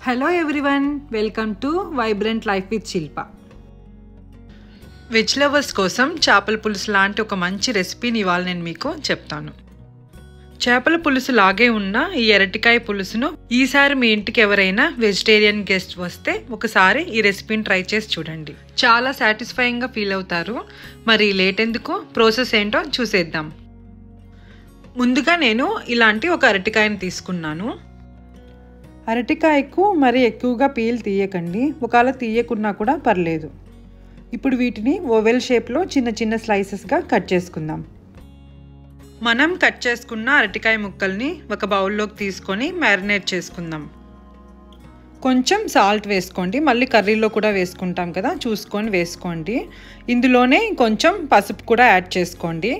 Hello everyone, welcome to vibrant life with Shilpa. Veg lovers కోసం చేపల పులుసు లాంటి ఒక మంచి రెసిపీని ఇవాళ నేను మీకు చెప్తాను. చేపల పులుసు లాగే ఉన్న ఈ అరటికాయ పులుసును ఈసారి మీ ఇంటికి ఎవరైనా వెజిటేరియన్ గెస్ట్ వస్తే ఒకసారి ఈ రెసిపీని ట్రై చేసి చూడండి. చాలా సాటిస్ఫైయింగ్గా ఫీల్ అవుతారు. మరి లేట్ ఎందుకు, ప్రాసెస్ ఏంటో చూసేద్దాం. ముందుగా నేను ఇలాంటి ఒక అరటికాయని తీసుకున్నాను. అరటికాయకు మరి ఎక్కువగా పీల్ తీయకండి, ఒకవేళ తీయకున్నా కూడా పర్లేదు. ఇప్పుడు వీటిని ఓవెల్ షేప్లో చిన్న చిన్న స్లైసెస్గా కట్ చేసుకుందాం. మనం కట్ చేసుకున్న అరటికాయ ముక్కల్ని ఒక బౌల్లోకి తీసుకొని మ్యారినేట్ చేసుకుందాం. కొంచెం సాల్ట్ వేసుకోండి, మళ్ళీ కర్రీలో కూడా వేసుకుంటాం కదా, చూసుకొని వేసుకోండి. ఇందులోనే కొంచెం పసుపు కూడా యాడ్ చేసుకోండి.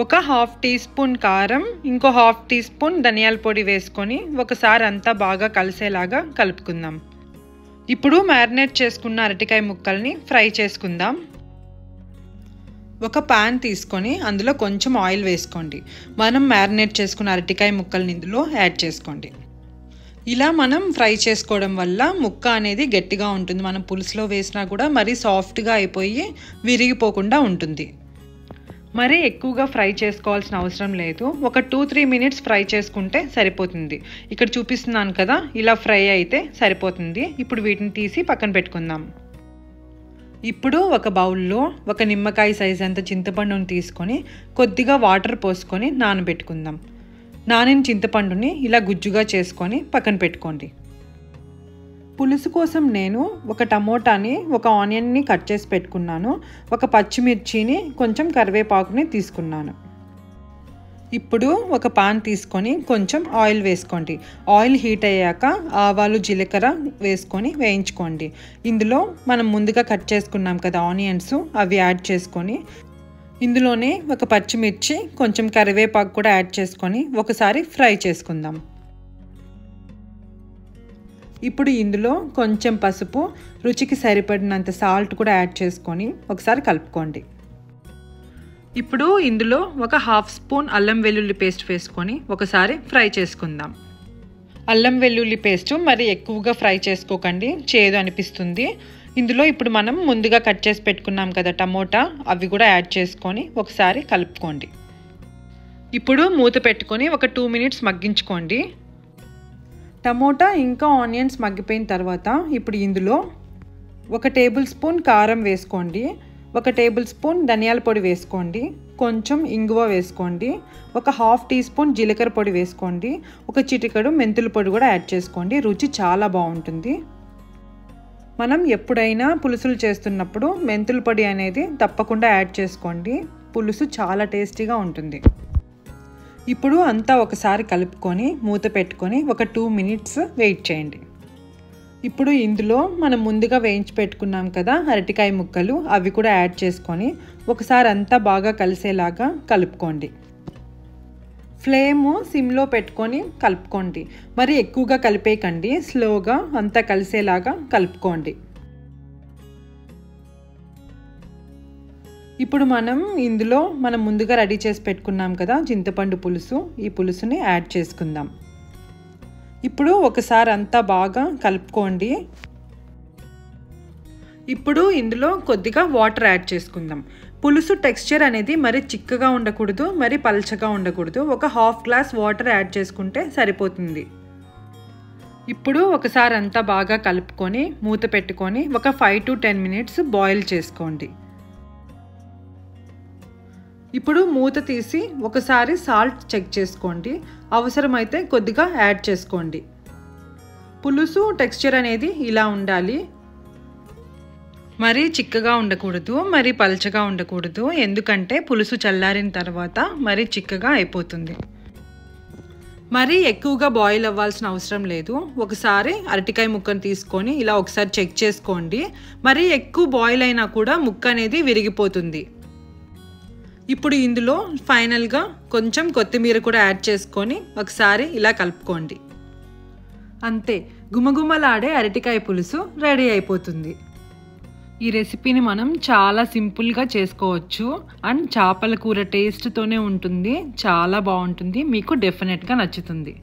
ఒక హాఫ్ టీ స్పూన్ కారం, ఇంకో హాఫ్ టీ స్పూన్ ధనియాల పొడి వేసుకొని ఒకసారి అంతా బాగా కలిసేలాగా కలుపుకుందాం. ఇప్పుడు మ్యారినేట్ చేసుకున్న అరటికాయ ముక్కల్ని ఫ్రై చేసుకుందాం. ఒక పాన్ తీసుకొని అందులో కొంచెం ఆయిల్ వేసుకోండి. మనం మ్యారినేట్ చేసుకున్న అరటికాయ ముక్కల్ని ఇందులో యాడ్ చేసుకోండి. ఇలా మనం ఫ్రై చేసుకోవడం వల్ల ముక్క అనేది గట్టిగా ఉంటుంది. మనం పులుసులో వేసినా కూడా మరీ సాఫ్ట్గా అయిపోయి విరిగిపోకుండా ఉంటుంది. మరీ ఎక్కువగా ఫ్రై చేసుకోవాల్సిన అవసరం లేదు. ఒక 2-3 మినిట్స్ ఫ్రై చేసుకుంటే సరిపోతుంది. ఇక్కడ చూపిస్తున్నాను కదా, ఇలా ఫ్రై అయితే సరిపోతుంది. ఇప్పుడు వీటిని తీసి పక్కన పెట్టుకుందాం. ఇప్పుడు ఒక బౌల్లో ఒక నిమ్మకాయ సైజ్ అంత చింతపండుని తీసుకొని కొద్దిగా వాటర్ పోసుకొని నానబెట్టుకుందాం. నానిన చింతపండుని ఇలా గుజ్జుగా చేసుకొని పక్కన పెట్టుకోండి. పులుసు కోసం నేను ఒక టమోటాని, ఒక ఆనియన్ని కట్ చేసి పెట్టుకున్నాను. ఒక పచ్చిమిర్చిని, కొంచెం కరివేపాకుని తీసుకున్నాను. ఇప్పుడు ఒక పాన్ తీసుకొని కొంచెం ఆయిల్ వేసుకోండి. ఆయిల్ హీట్ అయ్యాక ఆవాలు, జీలకర్ర వేసుకొని వేయించుకోండి. ఇందులో మనం ముందుగా కట్ చేసుకున్నాం కదా ఆనియన్స్, అవి యాడ్ చేసుకొని ఇందులోనే ఒక పచ్చిమిర్చి, కొంచెం కరివేపాకు కూడా యాడ్ చేసుకొని ఒకసారి ఫ్రై చేసుకుందాం. ఇప్పుడు ఇందులో కొంచెం పసుపు, రుచికి సరిపడినంత సాల్ట్ కూడా యాడ్ చేసుకొని ఒకసారి కలుపుకోండి. ఇప్పుడు ఇందులో ఒక హాఫ్ స్పూన్ అల్లం వెల్లుల్లి పేస్ట్ వేసుకొని ఒకసారి ఫ్రై చేసుకుందాం. అల్లం వెల్లుల్లి పేస్ట్ మరి ఎక్కువగా ఫ్రై చేసుకోకండి, చేదు అనిపిస్తుంది. ఇందులో ఇప్పుడు మనం ముందుగా కట్ చేసి పెట్టుకున్నాం కదా టమోటా, అవి కూడా యాడ్ చేసుకొని ఒకసారి కలుపుకోండి. ఇప్పుడు మూత పెట్టుకొని ఒక 2 మినిట్స్ మగ్గించుకోండి. టమోటా ఇంకా ఆనియన్స్ మగ్గిపోయిన తర్వాత ఇప్పుడు ఇందులో 1 టేబుల్ స్పూన్ కారం వేసుకోండి, 1 టేబుల్ స్పూన్ ధనియాల పొడి వేసుకోండి, కొంచెం ఇంగువ వేసుకోండి, ఒక హాఫ్ టీ స్పూన్ జీలకర్ర పొడి వేసుకోండి, ఒక చిటికెడు మెంతుల పొడి కూడా యాడ్ చేసుకోండి. రుచి చాలా బాగుంటుంది. మనం ఎప్పుడైనా పులుసులు చేస్తున్నప్పుడు మెంతుల పొడి అనేది తప్పకుండా యాడ్ చేసుకోండి. పులుసు చాలా టేస్టీగా ఉంటుంది. ఇప్పుడు అంతా ఒకసారి కలుపుకొని మూత పెట్టుకొని ఒక 2 మినిట్స్ వెయిట్ చేయండి. ఇప్పుడు ఇందులో మనం ముందుగా వేయించి పెట్టుకున్నాం కదా అరటికాయ ముక్కలు, అవి కూడా యాడ్ చేసుకొని ఒకసారి అంతా బాగా కలిసేలాగా కలుపుకోండి. ఫ్లేము సిమ్లో పెట్టుకొని కలుపుకోండి. మరి ఎక్కువగా కలిపేయకండి, స్లోగా అంతా కలిసేలాగా కలుపుకోండి. ఇప్పుడు ఇందులో మనం ముందుగా రెడీ చేసి పెట్టుకున్నాం కదా చింతపండు పులుసు, ఈ పులుసుని యాడ్ చేసుకుందాం. ఇప్పుడు ఒకసారి అంతా బాగా కలుపుకోండి. ఇప్పుడు ఇందులో కొద్దిగా వాటర్ యాడ్ చేసుకుందాం. పులుసు టెక్స్చర్ అనేది మరి చిక్కగా ఉండకూడదు, మరి పల్చగా ఉండకూడదు. ఒక హాఫ్ గ్లాస్ వాటర్ యాడ్ చేసుకుంటే సరిపోతుంది. ఇప్పుడు ఒకసారి అంతా బాగా కలుపుకొని మూత పెట్టుకొని ఒక 5 to 10 మినిట్స్ బాయిల్ చేసుకోండి. ఇప్పుడు మూత తీసి ఒకసారి సాల్ట్ చెక్ చేసుకోండి, అవసరమైతే కొద్దిగా యాడ్ చేసుకోండి. పులుసు టెక్స్చర్ అనేది ఇలా ఉండాలి. మరీ చిక్కగా ఉండకూడదు, మరి పల్చగా ఉండకూడదు. ఎందుకంటే పులుసు చల్లారిన తర్వాత మరీ చిక్కగా అయిపోతుంది. మరీ ఎక్కువగా బాయిల్ అవ్వాల్సిన అవసరం లేదు. ఒకసారి అరటికాయ ముక్కను తీసుకొని ఇలా ఒకసారి చెక్ చేసుకోండి. మరీ ఎక్కువ బాయిల్ అయినా కూడా ముక్క అనేది విరిగిపోతుంది. ఇప్పుడు ఇందులో ఫైనల్గా కొంచెం కొత్తిమీర కూడా యాడ్ చేసుకొని ఒకసారి ఇలా కలుపుకోండి. అంతే, గుమగుమలాడే అరటికాయ పులుసు రెడీ అయిపోతుంది. ఈ రెసిపీని మనం చాలా సింపుల్గా చేసుకోవచ్చు అండ్ చేపల కూర టేస్ట్తోనే ఉంటుంది. చాలా బాగుంటుంది, మీకు డెఫినెట్గా నచ్చుతుంది.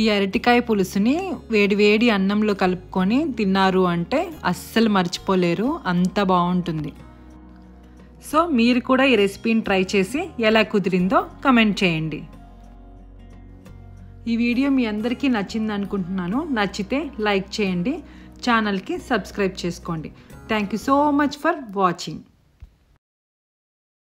ఈ అరటికాయ పులుసుని వేడి వేడి అన్నంలో కలుపుకొని తిన్నారు అంటే అస్సలు మర్చిపోలేరు, అంత బాగుంటుంది. సో మీరు కూడా ఈ రెసిపీని ట్రై చేసి ఎలా కుదిరిందో కమెంట్ చేయండి. ఈ వీడియో మీ అందరికీ నచ్చింది అనుకుంటున్నాను. నచ్చితే లైక్ చేయండి, ఛానల్కి సబ్స్క్రైబ్ చేసుకోండి. Thank you so much for watching.